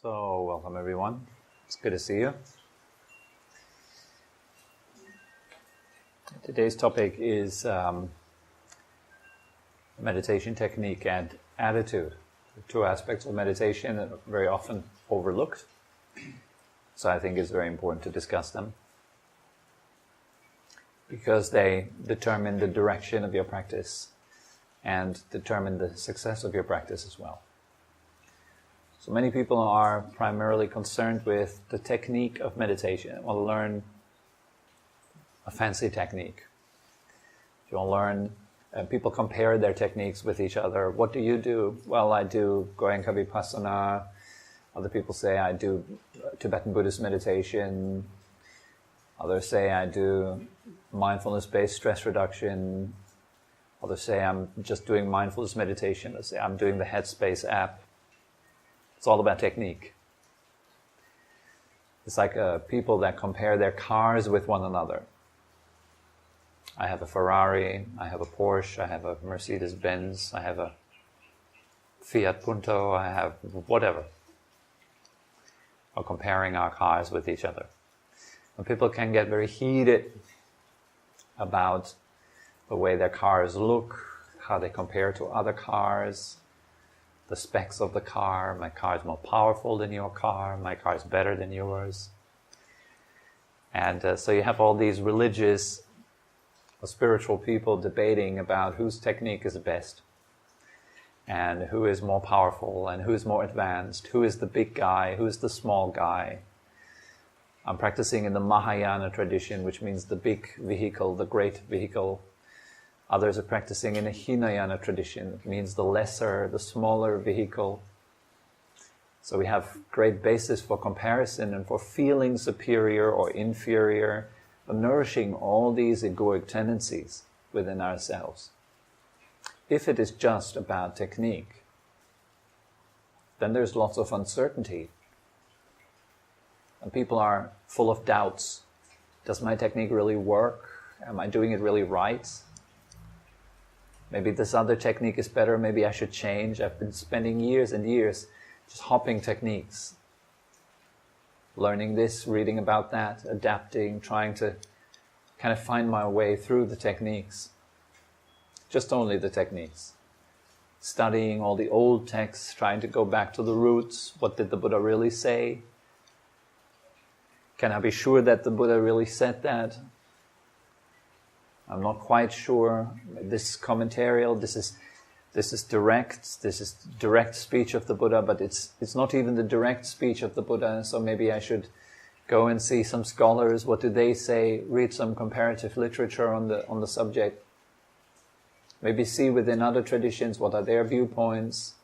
So, welcome everyone. It's good to see you. Today's topic is meditation technique and attitude. Two aspects of meditation that are very often overlooked. So I think it's very important to discuss them, because they determine the direction of your practice and determine the success of your practice as well. So many people are primarily concerned with the technique of meditation. They want to learn a fancy technique. You want to learn, people compare their techniques with each other. What do you do? Well, I do Goenka Vipassana. Other people say I do Tibetan Buddhist meditation. Others say I do mindfulness-based stress reduction. Others say I'm just doing mindfulness meditation. Others say I'm doing the Headspace app. It's all about technique. It's like people that compare their cars with one another. I have a Ferrari, I have a Porsche, I have a Mercedes-Benz, I have a Fiat Punto, I have whatever. Or comparing our cars with each other. And people can get very heated about the way their cars look, how they compare to other cars, the specs of the car. My car is more powerful than your car, my car is better than yours. And so you have all these religious or spiritual people debating about whose technique is best, and who is more powerful, and who is more advanced, who is the big guy, who is the small guy. I'm practicing in the Mahayana tradition, which means the big vehicle, the great vehicle. Others are practicing in a Hinayana tradition. It means the lesser, the smaller vehicle. So we have great basis for comparison and for feeling superior or inferior, for nourishing all these egoic tendencies within ourselves. If it is just about technique, then there's lots of uncertainty. And people are full of doubts. Does my technique really work? Am I doing it really right? Maybe this other technique is better, maybe I should change. I've been spending years and years just hopping techniques. Learning this, reading about that, adapting, trying to kind of find my way through the techniques. Just only the techniques. Studying all the old texts, trying to go back to the roots. What did the Buddha really say? Can I be sure that the Buddha really said that? I'm not quite sure. This commentarial, this is direct speech of the Buddha, but it's not even the direct speech of the Buddha, so maybe I should go and see some scholars. What do they say? Read some comparative literature on the subject. Maybe see within other traditions what are their viewpoints.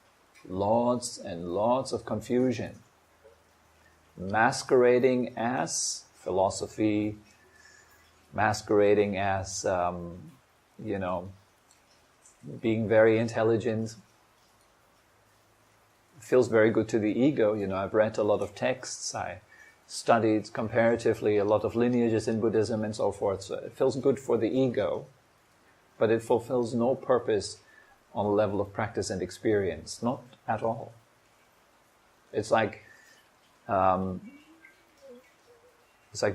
Lots and lots of confusion. Masquerading as philosophy, masquerading as, being very intelligent. It feels very good to the ego. I've read a lot of texts, I studied comparatively a lot of lineages in Buddhism and so forth, so it feels good for the ego, but it fulfills no purpose on the level of practice and experience, not at all. It's like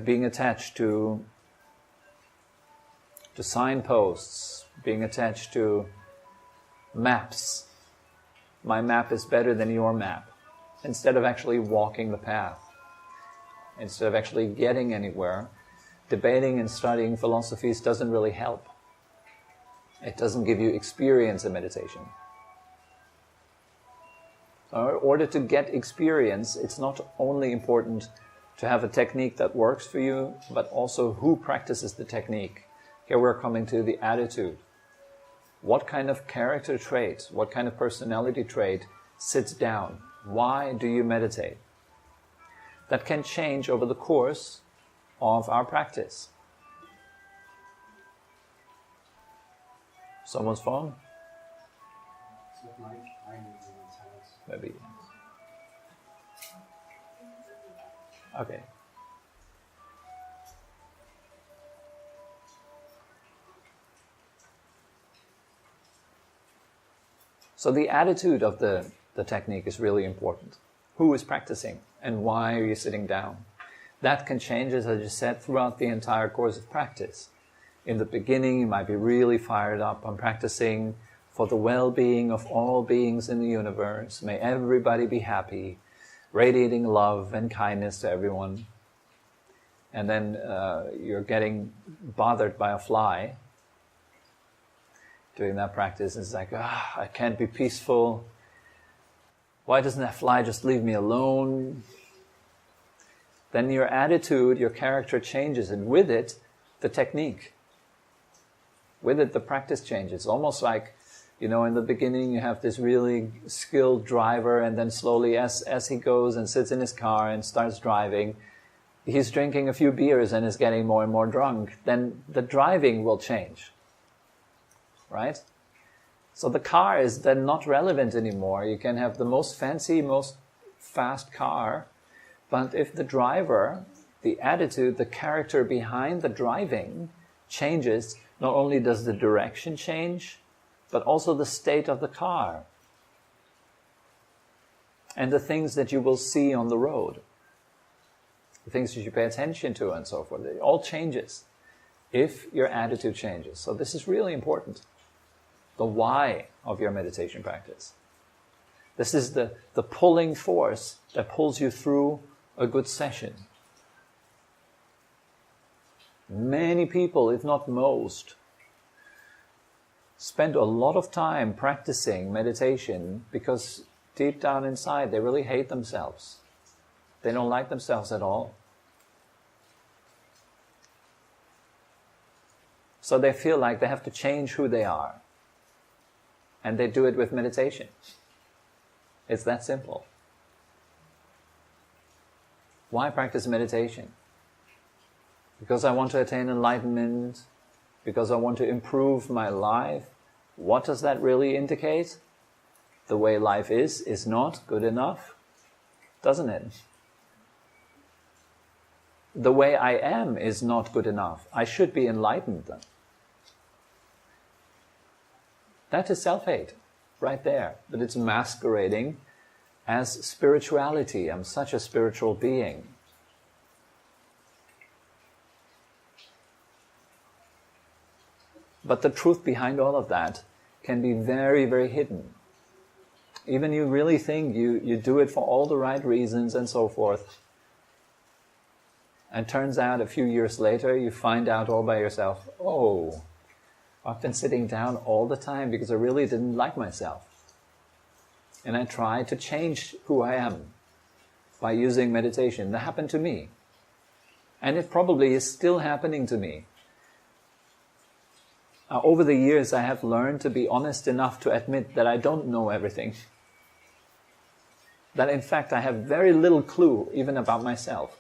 being attached to signposts, being attached to maps. My map is better than your map. Instead of actually walking the path, instead of actually getting anywhere, debating and studying philosophies doesn't really help. It doesn't give you experience in meditation. So in order to get experience, it's not only important to have a technique that works for you, but also who practices the technique. Here we're coming to the attitude. What kind of character trait, what kind of personality trait sits down? Why do you meditate? That can change over the course of our practice. Someone's phone? Maybe. Okay. So the attitude of the technique is really important. Who is practicing? And why are you sitting down? That can change, as I just said, throughout the entire course of practice. In the beginning, you might be really fired up on practicing for the well-being of all beings in the universe. May everybody be happy, radiating love and kindness to everyone. And then you're getting bothered by a fly doing that practice. It's like, I can't be peaceful. Why doesn't that fly just leave me alone? Then your attitude, your character changes, and with it, the technique. With it, the practice changes. Almost like, in the beginning you have this really skilled driver, and then slowly as he goes and sits in his car and starts driving, he's drinking a few beers and is getting more and more drunk. Then the driving will change. Right? So the car is then not relevant anymore. You can have the most fancy, most fast car, but if the driver, the attitude, the character behind the driving changes, not only does the direction change, but also the state of the car and the things that you will see on the road, the things that you pay attention to and so forth. It all changes if your attitude changes. So this is really important. The why of your meditation practice. This is the pulling force that pulls you through a good session. Many people, if not most, spend a lot of time practicing meditation because deep down inside they really hate themselves. They don't like themselves at all. So they feel like they have to change who they are. And they do it with meditation. It's that simple. Why practice meditation? Because I want to attain enlightenment, because I want to improve my life. What does that really indicate? The way life is not good enough, doesn't it? The way I am is not good enough. I should be enlightened then. That is self-hate, right there. But it's masquerading as spirituality. I'm such a spiritual being. But the truth behind all of that can be very, very hidden. Even you really think you do it for all the right reasons and so forth. And turns out a few years later you find out all by yourself, oh, I've been sitting down all the time because I really didn't like myself. And I tried to change who I am by using meditation. That happened to me. And it probably is still happening to me. Over the years I have learned to be honest enough to admit that I don't know everything. That in fact I have very little clue even about myself.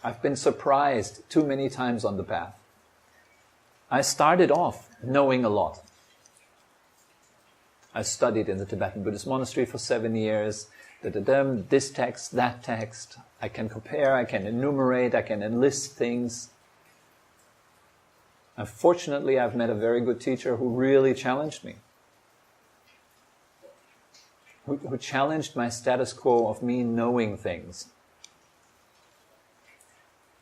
I've been surprised too many times on the path. I started off knowing a lot. I studied in the Tibetan Buddhist monastery for 7 years. This text, that text. I can compare, I can enumerate, I can enlist things. Unfortunately, I've met a very good teacher who really challenged me. Who challenged my status quo of me knowing things.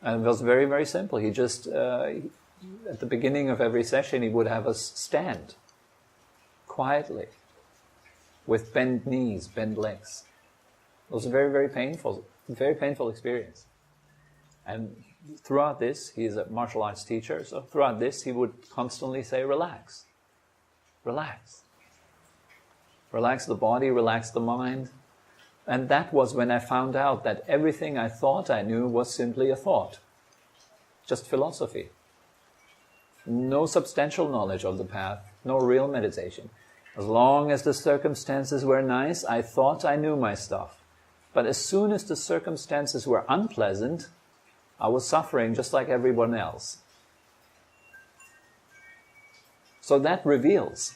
And it was very, very simple. He just, at the beginning of every session, he would have us stand quietly with bent knees, bent legs. It was a very, very painful experience. And throughout this, he's a martial arts teacher, so throughout this he would constantly say, relax, relax. Relax the body, relax the mind. And that was when I found out that everything I thought I knew was simply a thought. Just philosophy. No substantial knowledge of the path, no real meditation. As long as the circumstances were nice, I thought I knew my stuff. But as soon as the circumstances were unpleasant, I was suffering just like everyone else. So that reveals,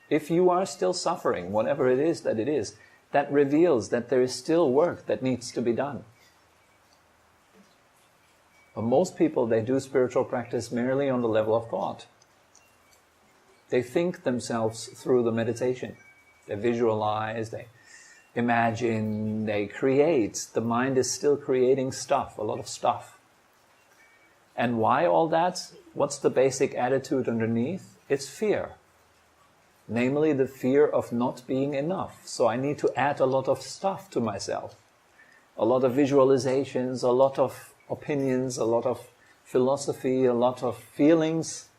if you are still suffering, whatever it is, that reveals that there is still work that needs to be done. But most people, they do spiritual practice merely on the level of thought. They think themselves through the meditation. They visualize, they imagine, they create. The mind is still creating stuff, a lot of stuff. And why all that? What's the basic attitude underneath? It's fear. Namely, the fear of not being enough. So I need to add a lot of stuff to myself. A lot of visualizations, a lot of opinions, a lot of philosophy, a lot of feelings.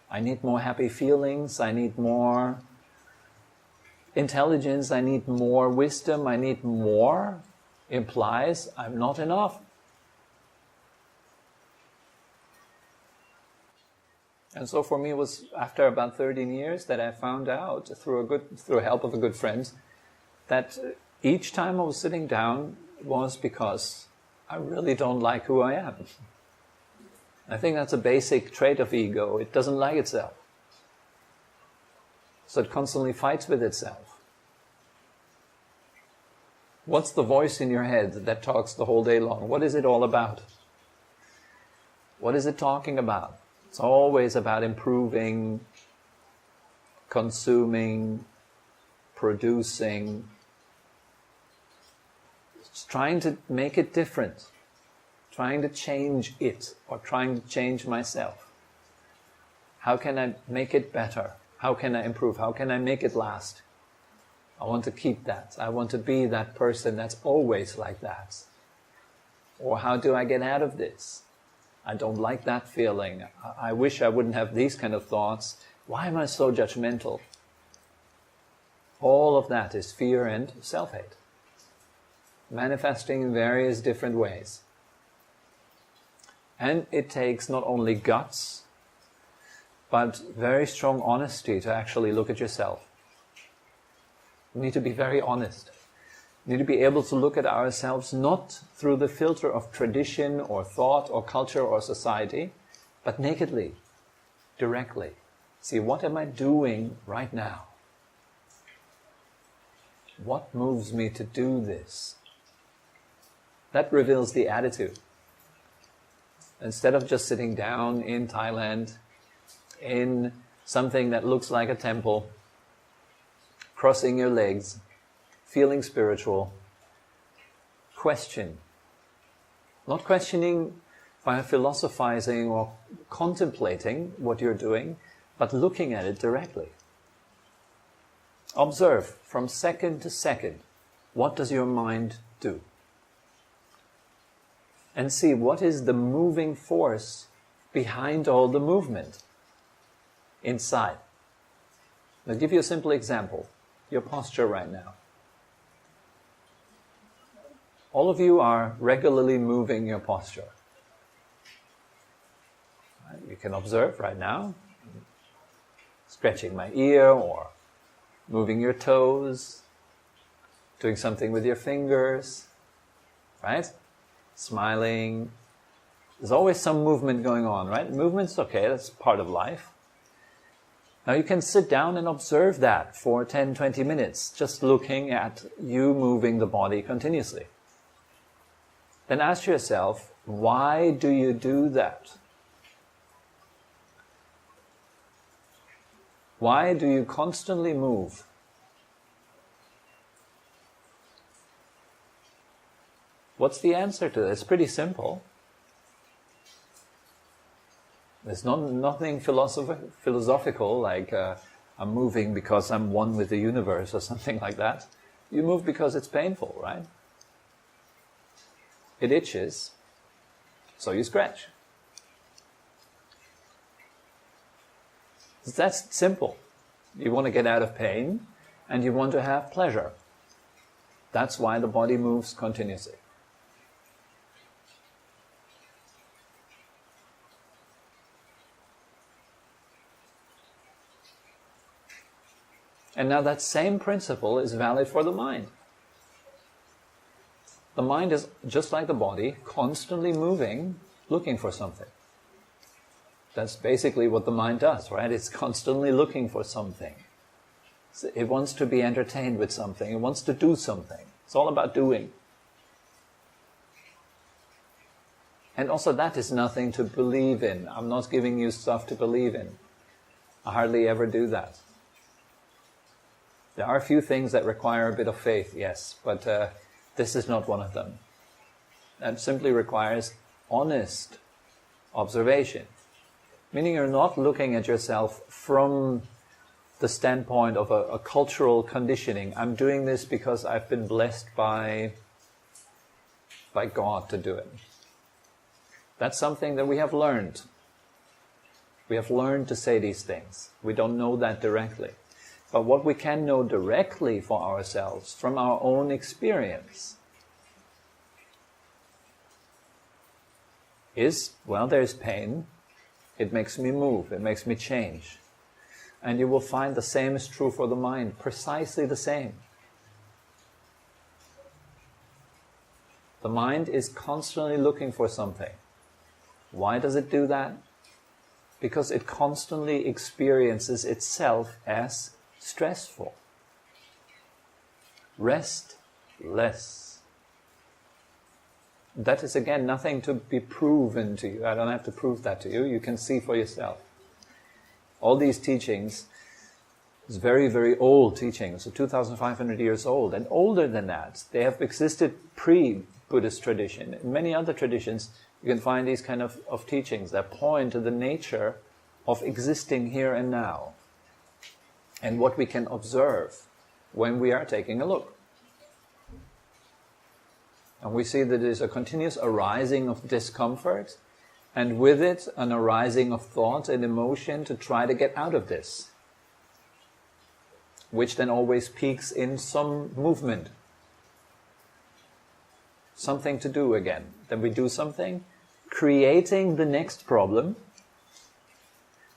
I need more happy feelings, I need more intelligence, I need more wisdom, I need more, implies I'm not enough. And so for me it was after about 13 years that I found out, through help of a good friend, that each time I was sitting down was because I really don't like who I am. I think that's a basic trait of ego. It doesn't like itself. So it constantly fights with itself. What's the voice in your head that talks the whole day long? What is it all about? What is it talking about? It's always about improving, consuming, producing. It's trying to make it different. Trying to change it, or trying to change myself. How can I make it better? How can I improve? How can I make it last? I want to keep that. I want to be that person that's always like that. Or how do I get out of this? I don't like that feeling. I wish I wouldn't have these kind of thoughts. Why am I so judgmental? All of that is fear and self-hate, manifesting in various different ways. And it takes not only guts, but very strong honesty to actually look at yourself. We need to be very honest. We need to be able to look at ourselves not through the filter of tradition or thought or culture or society, but nakedly, directly. See, what am I doing right now? What moves me to do this? That reveals the attitude. Instead of just sitting down in Thailand, in something that looks like a temple, crossing your legs, feeling spiritual, question. Not questioning by philosophizing or contemplating what you're doing, but looking at it directly. Observe from second to second, what does your mind do? And see what is the moving force behind all the movement inside. I'll give you a simple example. Your posture right now. All of you are regularly moving your posture. You can observe right now, scratching my ear or moving your toes, doing something with your fingers, right? Smiling. There's always some movement going on, right? Movement's okay, that's part of life. Now you can sit down and observe that for 10, 20 minutes, just looking at you moving the body continuously. Then ask yourself, why do you do that? Why do you constantly move? What's the answer to that? It's pretty simple. There's nothing philosophical like I'm moving because I'm one with the universe or something like that. You move because it's painful, right? It itches, so you scratch. That's simple. You want to get out of pain and you want to have pleasure. That's why the body moves continuously. And now that same principle is valid for the mind. The mind is, just like the body, constantly moving, looking for something. That's basically what the mind does, right? It's constantly looking for something. It wants to be entertained with something. It wants to do something. It's all about doing. And also that is nothing to believe in. I'm not giving you stuff to believe in. I hardly ever do that. There are a few things that require a bit of faith, yes, but this is not one of them. That simply requires honest observation. Meaning you're not looking at yourself from the standpoint of a cultural conditioning. I'm doing this because I've been blessed by God to do it. That's something that we have learned. We have learned to say these things. We don't know that directly. But what we can know directly for ourselves from our own experience is, well, there's pain. It makes me move. It makes me change. And you will find the same is true for the mind, precisely the same. The mind is constantly looking for something. Why does it do that? Because it constantly experiences itself as stressful, restless. That is again nothing to be proven to you. I don't have to prove that to you. You can see for yourself. All these teachings is very, very old teachings, so 2,500 years old, and older than that. They have existed pre-Buddhist tradition. In many other traditions, you can find these kind of teachings that point to the nature of existing here and now, and what we can observe when we are taking a look. And we see that there is a continuous arising of discomfort, and with it an arising of thought and emotion to try to get out of this, which then always peaks in some movement, something to do again. Then we do something, creating the next problem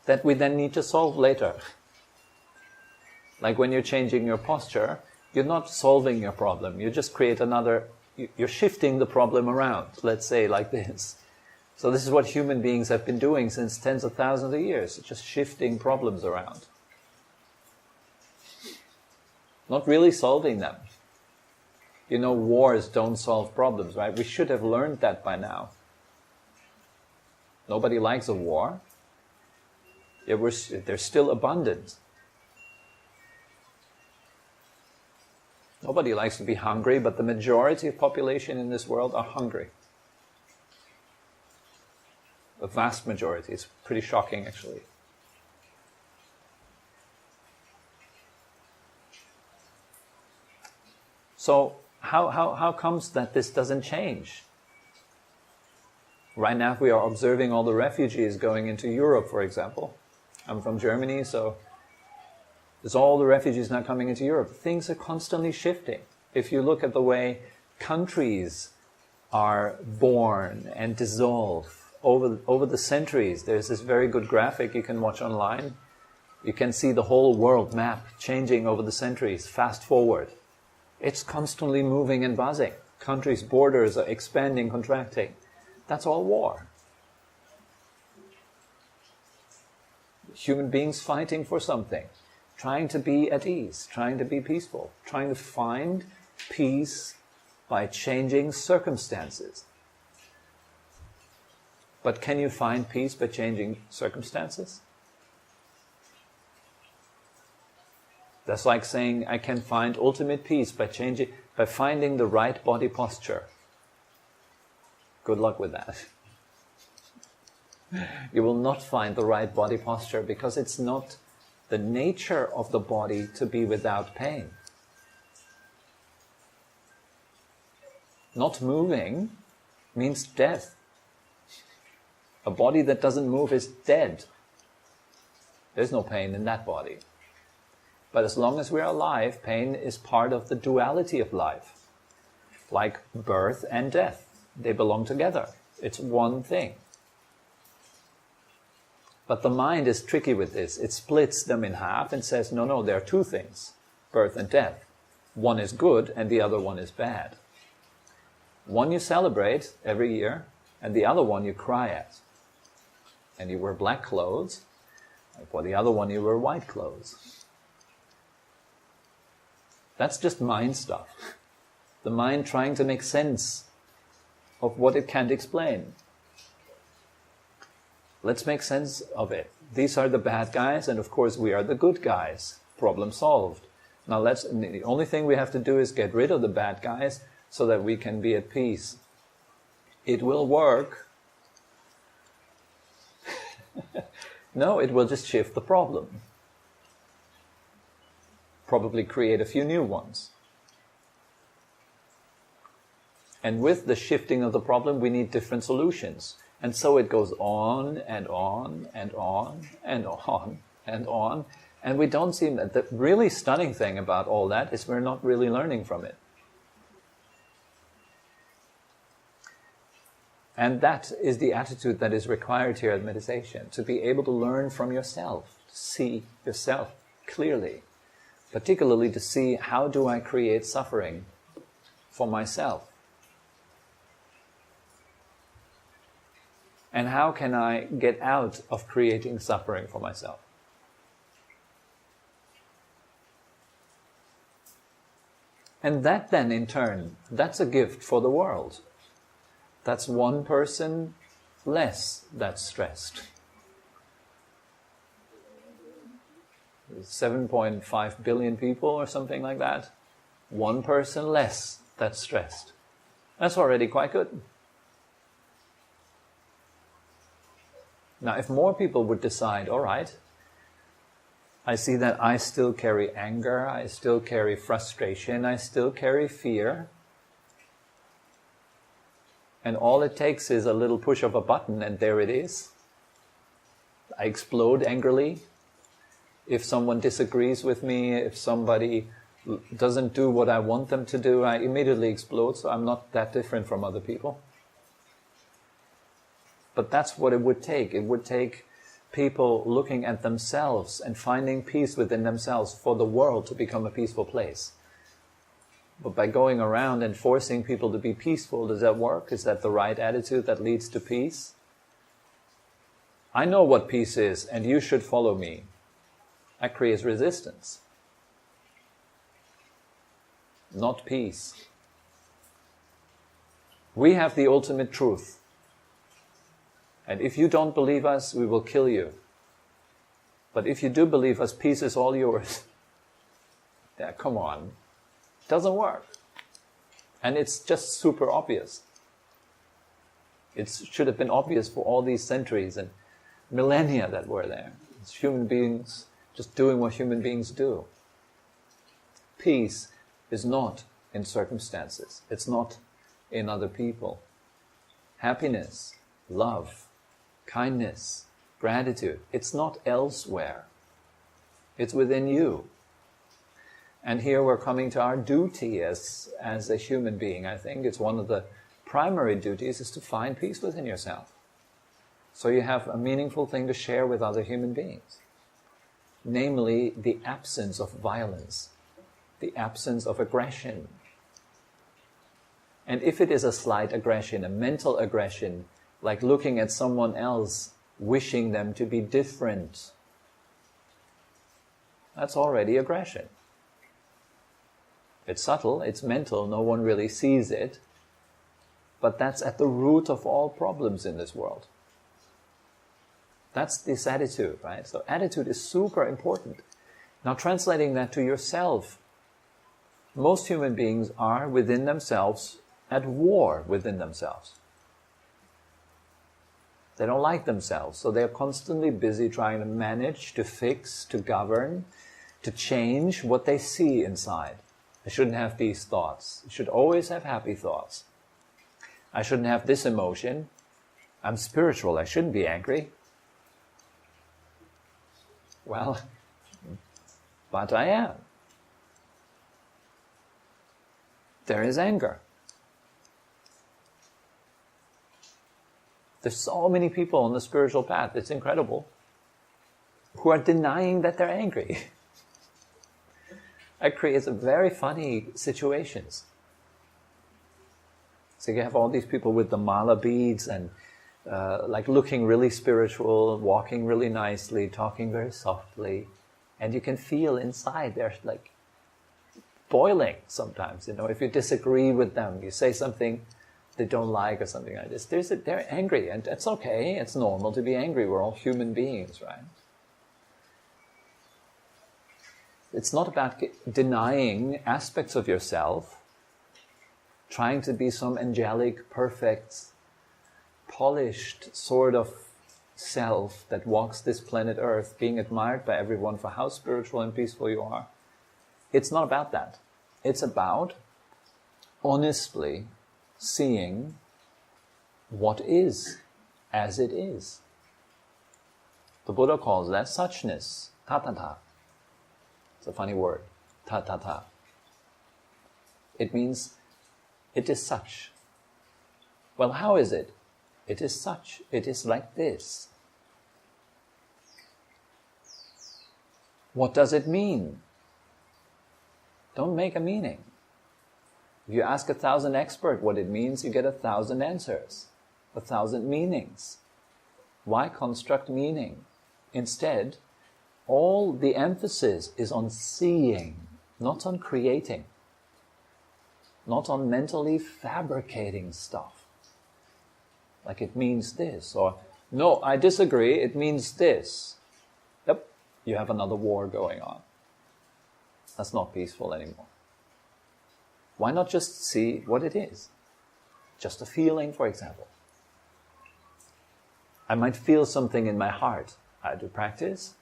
that we then need to solve later. Like when you're changing your posture, you're not solving your problem, you just create another, you're shifting the problem around, let's say like this. So this is what human beings have been doing since tens of thousands of years, just shifting problems around. Not really solving them. You know, wars don't solve problems, right? We should have learned that by now. Nobody likes a war. They're still abundant. Nobody likes to be hungry, but the majority of population in this world are hungry. A vast majority. It's pretty shocking, actually. So, how comes that this doesn't change? Right now we are observing all the refugees going into Europe, for example. I'm from Germany, so there's all the refugees now coming into Europe. Things are constantly shifting. If you look at the way countries are born and dissolve over the centuries, there's this very good graphic you can watch online. You can see the whole world map changing over the centuries, fast forward. It's constantly moving and buzzing. Countries' borders are expanding, contracting. That's all war. Human beings fighting for something, trying to be at ease, trying to be peaceful, trying to find peace by changing circumstances. But can you find peace by changing circumstances? That's like saying, I can find ultimate peace by finding the right body posture. Good luck with that. You will not find the right body posture because it's not the nature of the body to be without pain. Not moving means death. A body that doesn't move is dead. There's no pain in that body. But as long as we're alive, pain is part of the duality of life. Like birth and death. They belong together. It's one thing. But the mind is tricky with this. It splits them in half and says, no, there are two things. Birth and death. One is good and the other one is bad. One you celebrate every year and the other one you cry at. And you wear black clothes. And for the other one you wear white clothes. That's just mind stuff. The mind trying to make sense of what it can't explain. Let's make sense of it. These are the bad guys, and of course we are the good guys. Problem solved. Now the only thing we have to do is get rid of the bad guys so that we can be at peace. It will work. No, it will just shift the problem. Probably create a few new ones. And with the shifting of the problem, we need different solutions. And so it goes on and on and on and on and on. And we don't seem... The really stunning thing about all that is we're not really learning from it. And that is the attitude that is required here at meditation, to be able to learn from yourself, to see yourself clearly, particularly to see how do I create suffering for myself. And how can I get out of creating suffering for myself? And that then, in turn, that's a gift for the world. That's one person less that's stressed. 7.5 billion people or something like that. One person less that's stressed. That's already quite good. Now, if more people would decide, all right, I see that I still carry anger, I still carry frustration, I still carry fear, and all it takes is a little push of a button and there it is. I explode angrily. If someone disagrees with me, if somebody doesn't do what I want them to do, I immediately explode, so I'm not that different from other people. But that's what it would take. It would take people looking at themselves and finding peace within themselves for the world to become a peaceful place. But by going around and forcing people to be peaceful, does that work? Is that the right attitude that leads to peace? I know what peace is, and you should follow me. That creates resistance. Not peace. We have the ultimate truth. And if you don't believe us, we will kill you. But if you do believe us, peace is all yours. Yeah, come on. Doesn't work. And it's just super obvious. It should have been obvious for all these centuries and millennia that were there. It's human beings just doing what human beings do. Peace is not in circumstances. It's not in other people. Happiness, love, kindness, gratitude, it's not elsewhere. It's within you. And here we're coming to our duty as a human being. I think it's one of the primary duties is to find peace within yourself. So you have a meaningful thing to share with other human beings. Namely, the absence of violence, the absence of aggression. And if it is a slight aggression, a mental aggression, like looking at someone else, wishing them to be different, that's already aggression. It's subtle, it's mental, no one really sees it, but that's at the root of all problems in this world. That's this attitude, right? So attitude is super important. Now translating that to yourself, most human beings are within themselves at war within themselves. They don't like themselves, so they're constantly busy trying to manage, to fix, to govern, to change what they see inside. I shouldn't have these thoughts. I should always have happy thoughts. I shouldn't have this emotion. I'm spiritual, I shouldn't be angry. Well, but I am. There is anger. There's so many people on the spiritual path, it's incredible, who are denying that they're angry. That creates a very funny situations. So you have all these people with the mala beads and like looking really spiritual, walking really nicely, talking very softly, and you can feel inside they're like boiling sometimes. You know, if you disagree with them, you say something they don't like or something like this, they're angry, and it's okay, it's normal to be angry, we're all human beings, right? It's not about denying aspects of yourself, trying to be some angelic, perfect, polished sort of self that walks this planet Earth, being admired by everyone for how spiritual and peaceful you are. It's not about that. It's about honestly seeing what is as it is. The Buddha calls that suchness, tatata. It's a funny word, tatata. It means it is such. Well, how is it? It is such. It is like this. What does it mean? Don't make a meaning. If you ask 1,000 experts what it means, you get 1,000 answers, 1,000 meanings. Why construct meaning? Instead, all the emphasis is on seeing, not on creating, not on mentally fabricating stuff. Like it means this, or no, I disagree, it means this. Yep, you have another war going on. That's not peaceful anymore. Why not just see what it is? Just a feeling, for example. I might feel something in my heart. I do practice,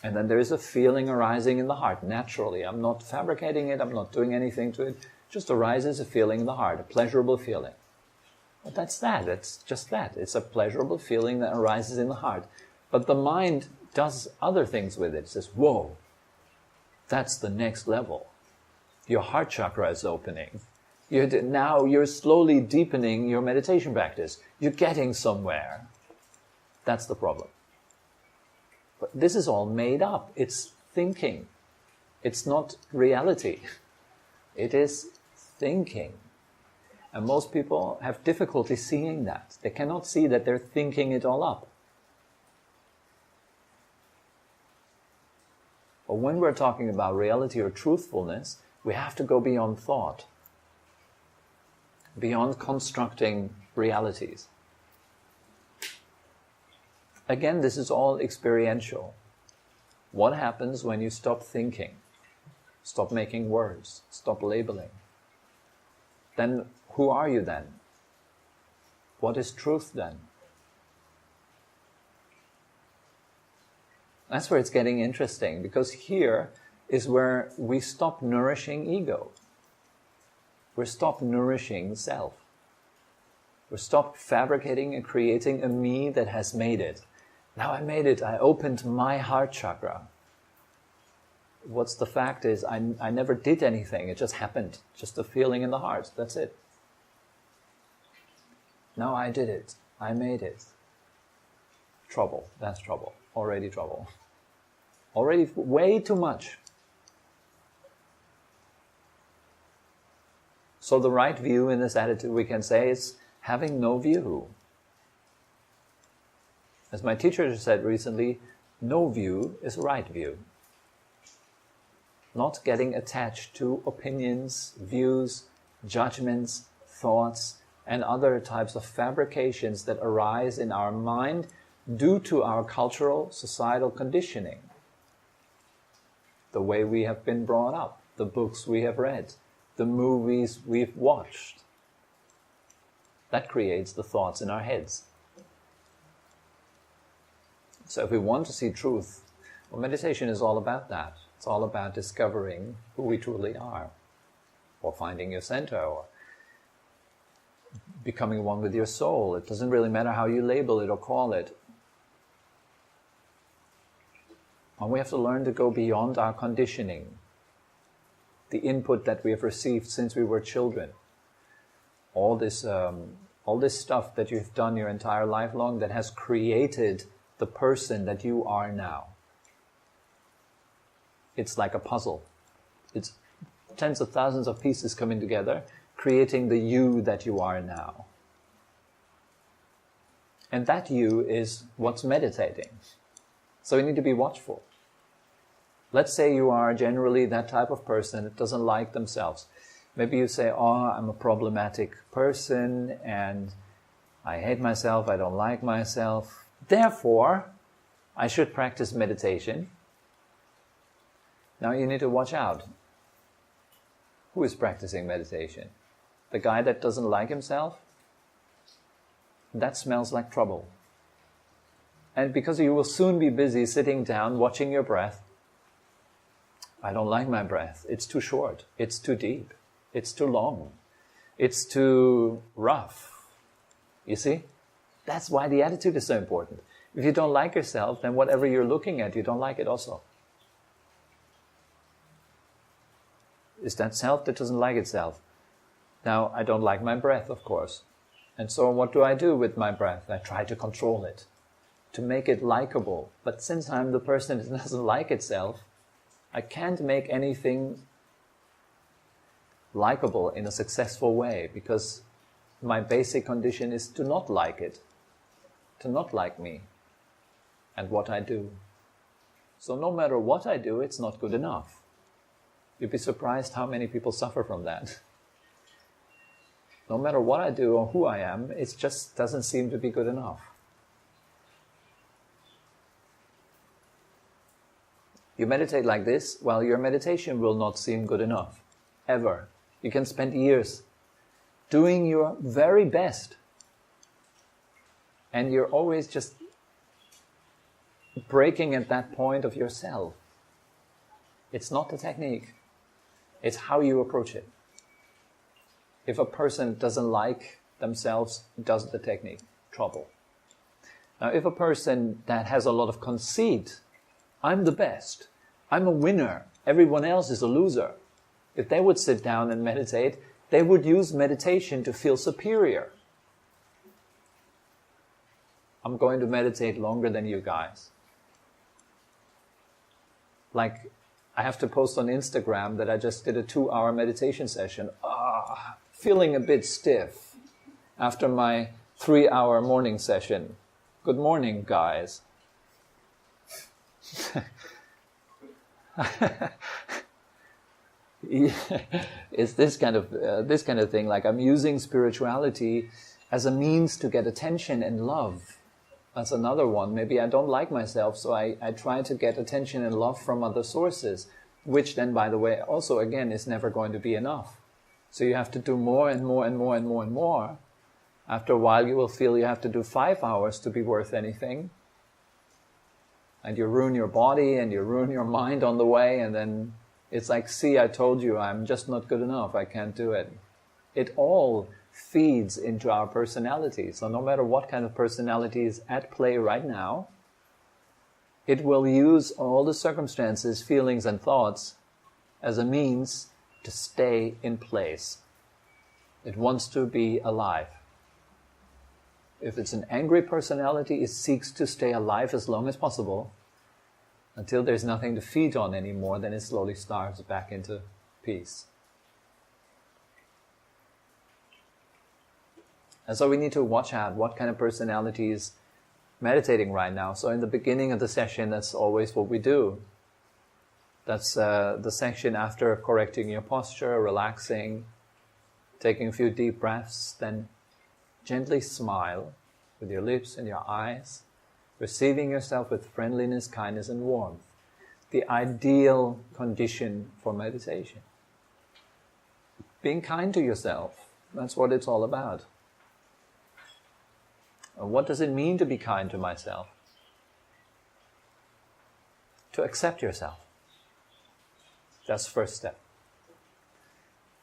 and then there is a feeling arising in the heart, naturally. I'm not fabricating it, I'm not doing anything to it. It just arises a feeling in the heart, a pleasurable feeling. But that's that, it's just that. It's a pleasurable feeling that arises in the heart. But the mind does other things with it. It says, whoa, that's the next level. Your heart chakra is opening. Now you're slowly deepening your meditation practice. You're getting somewhere. That's the problem. But this is all made up. It's thinking. It's not reality. It is thinking. And most people have difficulty seeing that. They cannot see that they're thinking it all up. But when we're talking about reality or truthfulness, we have to go beyond thought, beyond constructing realities. Again, this is all experiential. What happens when you stop thinking, stop making words, stop labeling? Then who are you then? What is truth then? That's where it's getting interesting, because here is where we stop nourishing ego. We stop nourishing self. We stop fabricating and creating a me that has made it. Now I made it, I opened my heart chakra. What's the fact is, I never did anything, it just happened. Just a feeling in the heart, that's it. Now I did it, I made it. Trouble, that's trouble, already trouble. Already way too much. So the right view in this attitude, we can say, is having no view. As my teacher said recently, no view is right view. Not getting attached to opinions, views, judgments, thoughts, and other types of fabrications that arise in our mind due to our cultural, societal conditioning. The way we have been brought up, the books we have read, the movies we've watched. That creates the thoughts in our heads. So if we want to see truth, well, meditation is all about that. It's all about discovering who we truly are, or finding your center, or becoming one with your soul. It doesn't really matter how you label it or call it. And we have to learn to go beyond our conditioning, the input that we have received since we were children. All this stuff that you've done your entire life long that has created the person that you are now. It's like a puzzle. It's tens of thousands of pieces coming together, creating the you that you are now. And that you is what's meditating. So we need to be watchful. Let's say you are generally that type of person that doesn't like themselves. Maybe you say, oh, I'm a problematic person and I hate myself, I don't like myself. Therefore, I should practice meditation. Now you need to watch out. Who is practicing meditation? The guy that doesn't like himself? That smells like trouble. And because you will soon be busy sitting down, watching your breath. I don't like my breath. It's too short. It's too deep. It's too long. It's too rough. You see? That's why the attitude is so important. If you don't like yourself, then whatever you're looking at, you don't like it also. It's that self that doesn't like itself. Now, I don't like my breath, of course. And so what do I do with my breath? I try to control it, to make it likable. But since I'm the person that doesn't like itself, I can't make anything likable in a successful way, because my basic condition is to not like it, to not like me and what I do. So no matter what I do, it's not good enough. You'd be surprised how many people suffer from that. No matter what I do or who I am, it just doesn't seem to be good enough. You meditate like this, well, your meditation will not seem good enough, ever. You can spend years doing your very best, and you're always just breaking at that point of yourself. It's not the technique, it's how you approach it. If a person doesn't like themselves, does the technique, trouble. Now, if a person that has a lot of conceit, I'm the best, I'm a winner, everyone else is a loser. If they would sit down and meditate, they would use meditation to feel superior. I'm going to meditate longer than you guys. Like, I have to post on Instagram that I just did a 2-hour meditation session. Feeling a bit stiff after my 3-hour morning session. Good morning, guys. It's this kind of thing. Like, I'm using spirituality as a means to get attention and love. That's another one. Maybe I don't like myself, so I try to get attention and love from other sources, which then, by the way, also again is never going to be enough. So you have to do more and more and more and more and more. After a while you will feel you have to do 5 hours to be worth anything. And you ruin your body and you ruin your mind on the way, and then it's like, see, I told you, I'm just not good enough, I can't do it. It all feeds into our personality. So no matter what kind of personality is at play right now, it will use all the circumstances, feelings and thoughts as a means to stay in place. It wants to be alive. If it's an angry personality, it seeks to stay alive as long as possible until there's nothing to feed on anymore, then it slowly starves back into peace. And so we need to watch out what kind of personality is meditating right now. So in the beginning of the session, that's always what we do. That's the section after correcting your posture, relaxing, taking a few deep breaths, then gently smile with your lips and your eyes, receiving yourself with friendliness, kindness and warmth. The ideal condition for meditation. Being kind to yourself, that's what it's all about. And what does it mean to be kind to myself? To accept yourself. That's the first step.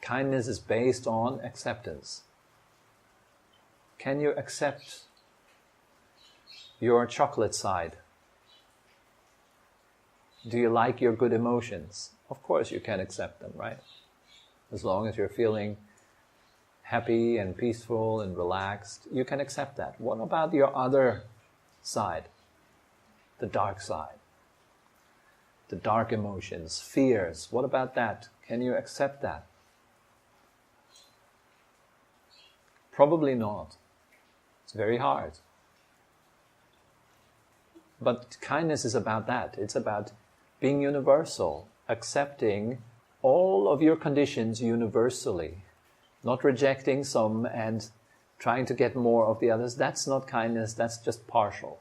Kindness is based on acceptance. Can you accept your chocolate side? Do you like your good emotions? Of course you can accept them, right? As long as you're feeling happy and peaceful and relaxed, you can accept that. What about your other side? The dark side. The dark emotions, fears. What about that? Can you accept that? Probably not. It's very hard. But kindness is about that. It's about being universal, accepting all of your conditions universally, not rejecting some and trying to get more of the others. That's not kindness, that's just partial.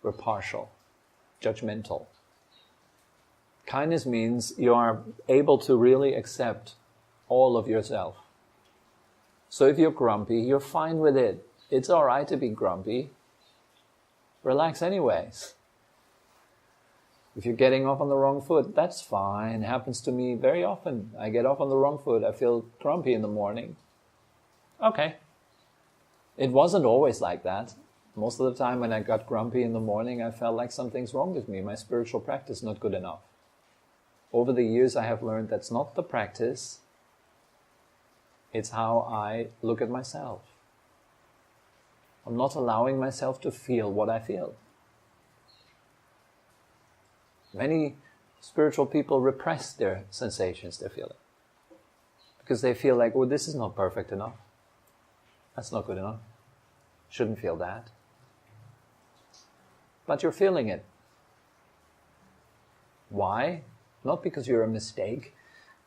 We're partial, judgmental. Kindness means you are able to really accept all of yourself. So if you're grumpy, you're fine with it. It's all right to be grumpy. Relax anyways. If you're getting off on the wrong foot, that's fine. It happens to me very often. I get off on the wrong foot. I feel grumpy in the morning. Okay. It wasn't always like that. Most of the time when I got grumpy in the morning, I felt like something's wrong with me. My spiritual practice is not good enough. Over the years, I have learned that's not the practice. It's how I look at myself. I'm not allowing myself to feel what I feel. Many spiritual people repress their sensations, their feeling. Because they feel like, oh, this is not perfect enough. That's not good enough. Shouldn't feel that. But you're feeling it. Why? Not because you're a mistake,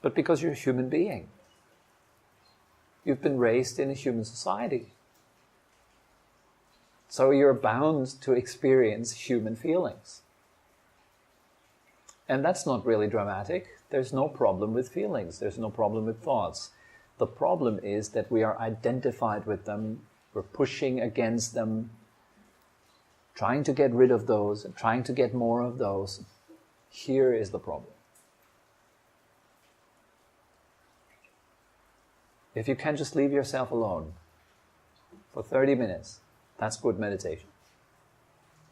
but because you're a human being. You've been raised in a human society. So you're bound to experience human feelings. And that's not really dramatic. There's no problem with feelings. There's no problem with thoughts. The problem is that we are identified with them. We're pushing against them, trying to get rid of those, and trying to get more of those. Here is the problem. If you can just leave yourself alone for 30 minutes, that's good meditation.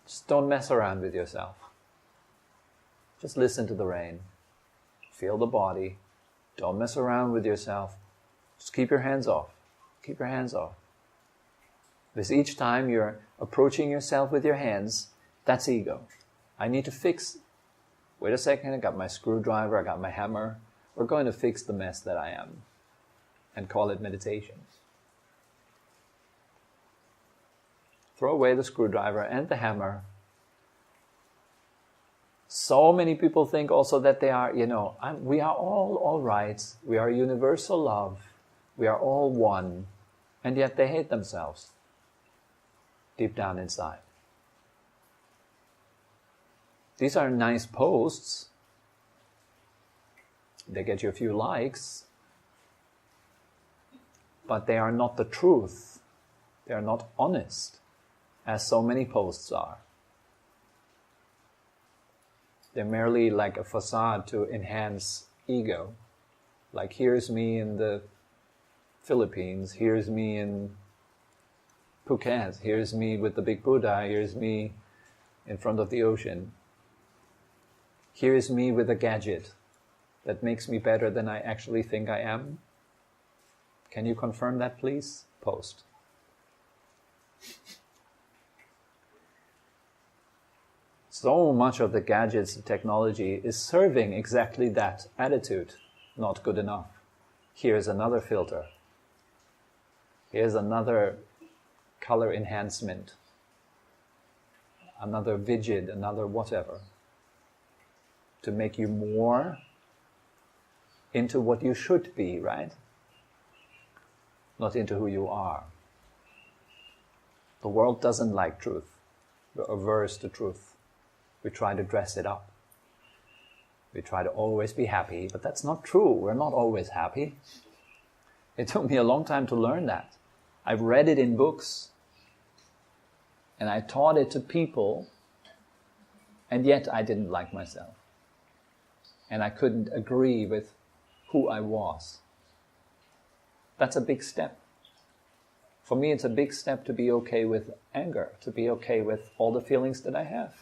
Just don't mess around with yourself. Just listen to the rain. Feel the body. Don't mess around with yourself. Just keep your hands off. Keep your hands off. Because each time you're approaching yourself with your hands, that's ego. I need to fix. Wait a second, I got my screwdriver, I got my hammer. We're going to fix the mess that I am. And call it meditation. Throw away the screwdriver and the hammer. So many people think also that they are, we are all right. We are universal love. We are all one. And yet they hate themselves. Deep down inside. These are nice posts. They get you a few likes. But they are not the truth. They are not honest, as so many posts are. They're merely like a facade to enhance ego. Like, here's me in the Philippines, here's me in Phuket, here's me with the big Buddha, here's me in front of the ocean. Here's me with a gadget that makes me better than I actually think I am. Can you confirm that, please? Post. So much of the gadgets and technology is serving exactly that attitude. Not good enough. Here's another filter. Here's another color enhancement. Another widget, another whatever. To make you more into what you should be, right? Not into who you are. The world doesn't like truth. We're averse to truth. We try to dress it up. We try to always be happy, but that's not true. We're not always happy. It took me a long time to learn that. I've read it in books, and I taught it to people, and yet I didn't like myself. And I couldn't agree with who I was. That's a big step. For me, it's a big step to be okay with anger, to be okay with all the feelings that I have.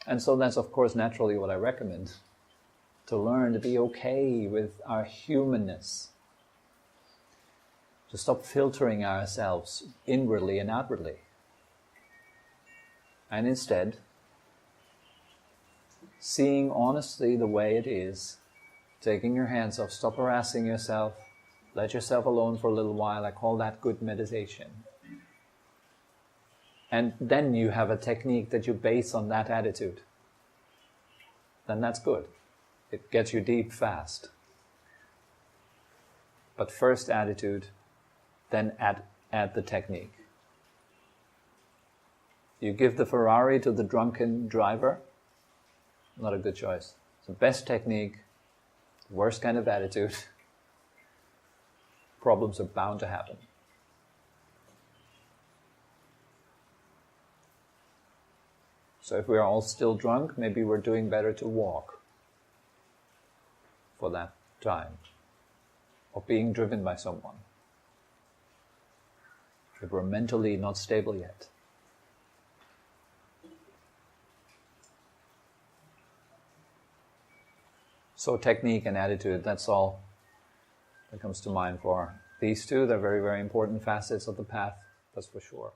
And so that's, of course, naturally what I recommend. To learn to be okay with our humanness. To stop filtering ourselves inwardly and outwardly. And instead, seeing honestly the way it is, taking your hands off, stop harassing yourself, let yourself alone for a little while. I call that good meditation. And then you have a technique that you base on that attitude. Then that's good. It gets you deep fast. But first attitude, then add the technique. You give the Ferrari to the drunken driver, not a good choice. It's the best technique, the worst kind of attitude. Problems are bound to happen. So if we're all still drunk, maybe we're doing better to walk for that time, or being driven by someone. If we're mentally not stable yet. So technique and attitude, that's all that comes to mind for these two. They're very, very important facets of the path, that's for sure.